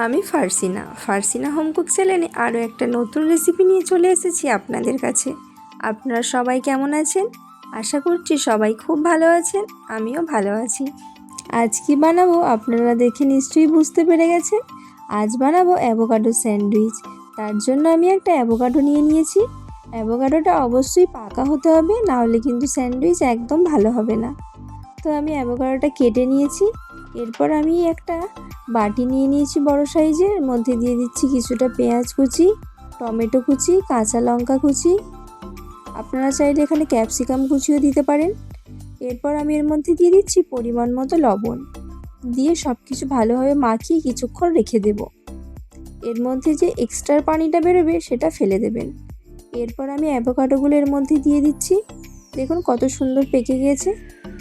আমি ফারসিনা home cook চ্যানেলে আরও একটা নতুন রেসিপি নিয়ে চলে এসেছি আপনাদের কাছে। আপনারা সবাই কেমন আছেন? আশা করছি সবাই খুব ভালো আছেন, আমিও ভালো আছি। আজ কি বানাবো আপনারা দেখে নিশ্চয়ই বুঝতে পেরে গেছেন। আজ বানাবো অ্যাভোকাডো স্যান্ডউইচ। তার জন্য আমি একটা অ্যাভোকাডো নিয়ে নিয়েছি। অ্যাভোকাডোটা অবশ্যই পাকা হতে হবে, না হলে কিন্তু স্যান্ডউইচ একদম ভালো হবে না। তো আমি অ্যাভোকাডোটা কেটে নিয়েছি। এরপর আমি একটা বাটি নিয়ে নিয়েছি বড় সাইজের, এর মধ্যে দিয়ে দিচ্ছি কিছুটা পেঁয়াজ কুচি, টমেটো কুচি, কাঁচা লঙ্কা কুচি, আপনারা চাইলে এখানে ক্যাপসিকাম কুচিও দিতে পারেন। এরপর আমি এর মধ্যে দিয়ে দিচ্ছি পরিমাণ মতো লবণ, দিয়ে সব কিছু ভালোভাবে মাখিয়ে কিছুক্ষণ রেখে দেব। এর মধ্যে যে এক্সট্রা পানিটা বেরোবে সেটা ফেলে দেবেন। এরপর আমি অ্যাভোকাডোগুলো এর মধ্যে দিয়ে দিচ্ছি। দেখুন কত সুন্দর পেকে গিয়েছে।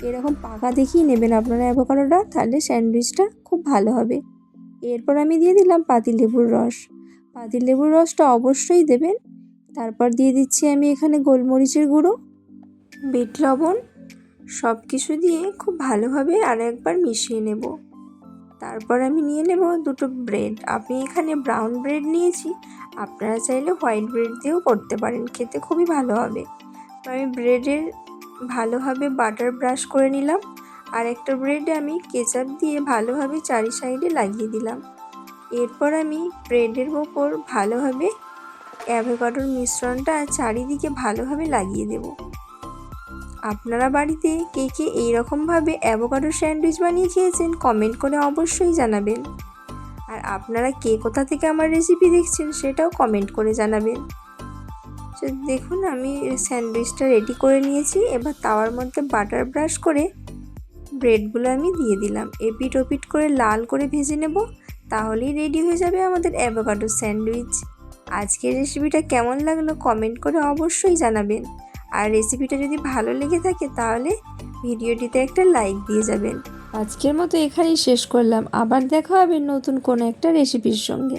এরকম পাকা দেখিয়ে নেবেন আপনারা অ্যাভোকাডোটা, তাহলে স্যান্ডউইচটা খুব ভালো হবে। এরপর আমি দিয়ে দিলাম পাতিলেবুর রস। পাতিলেবুর রসটা অবশ্যই দেবেন। তারপর দিয়ে দিচ্ছি আমি এখানে গোলমরিচের গুঁড়ো, বিট লবণ, সব কিছু দিয়ে খুব ভালোভাবে আরও একবার মিশিয়ে নেব। তারপর আমি নিয়ে নেব দুটো ব্রেড। আমি এখানে ব্রাউন ব্রেড নিয়েছি, আপনারা চাইলে হোয়াইট ব্রেড দিয়েও করতে পারেন, খেতে খুবই ভালো হবে। তো আমি ব্রেডের ভালোভাবে বাটার ব্রাশ করে নিলাম, আর একটা ব্রেডে আমি কেচাপ দিয়ে ভালোভাবে চারি সাইডে লাগিয়ে দিলাম। এরপর আমি ব্রেডের ওপর ভালোভাবে অ্যাভোকাডোর মিশ্রণটা চারিদিকে ভালোভাবে লাগিয়ে দেব। আপনারা বাড়িতে কে কে এইরকমভাবে অ্যাভোকাডো স্যান্ডউইচ বানিয়ে খেয়েছেন কমেন্ট করে অবশ্যই জানাবেন। আর আপনারা কে কোথা থেকে আমার রেসিপি দেখছেন সেটাও কমেন্ট করে জানাবেন। তো দেখুন আমি স্যান্ডউইচটা রেডি করে নিয়েছি। এবার তাওয়ার মধ্যে বাটার ব্রাশ করে ব্রেডগুলো আমি দিয়ে দিলাম। এপিট ওপিট করে লাল করে ভেজে নেব, তাহলেই রেডি হয়ে যাবে আমাদের অ্যাভোকাডো স্যান্ডউইচ। আজকের রেসিপিটা কেমন লাগলো কমেন্ট করে অবশ্যই জানাবেন। আর রেসিপিটা যদি ভালো লেগে থাকে তাহলে ভিডিওটিতে একটা লাইক দিয়ে যাবেন। আজকের মতো এখানেই শেষ করলাম, আবার দেখা হবে নতুন কোনো একটা রেসিপির সঙ্গে।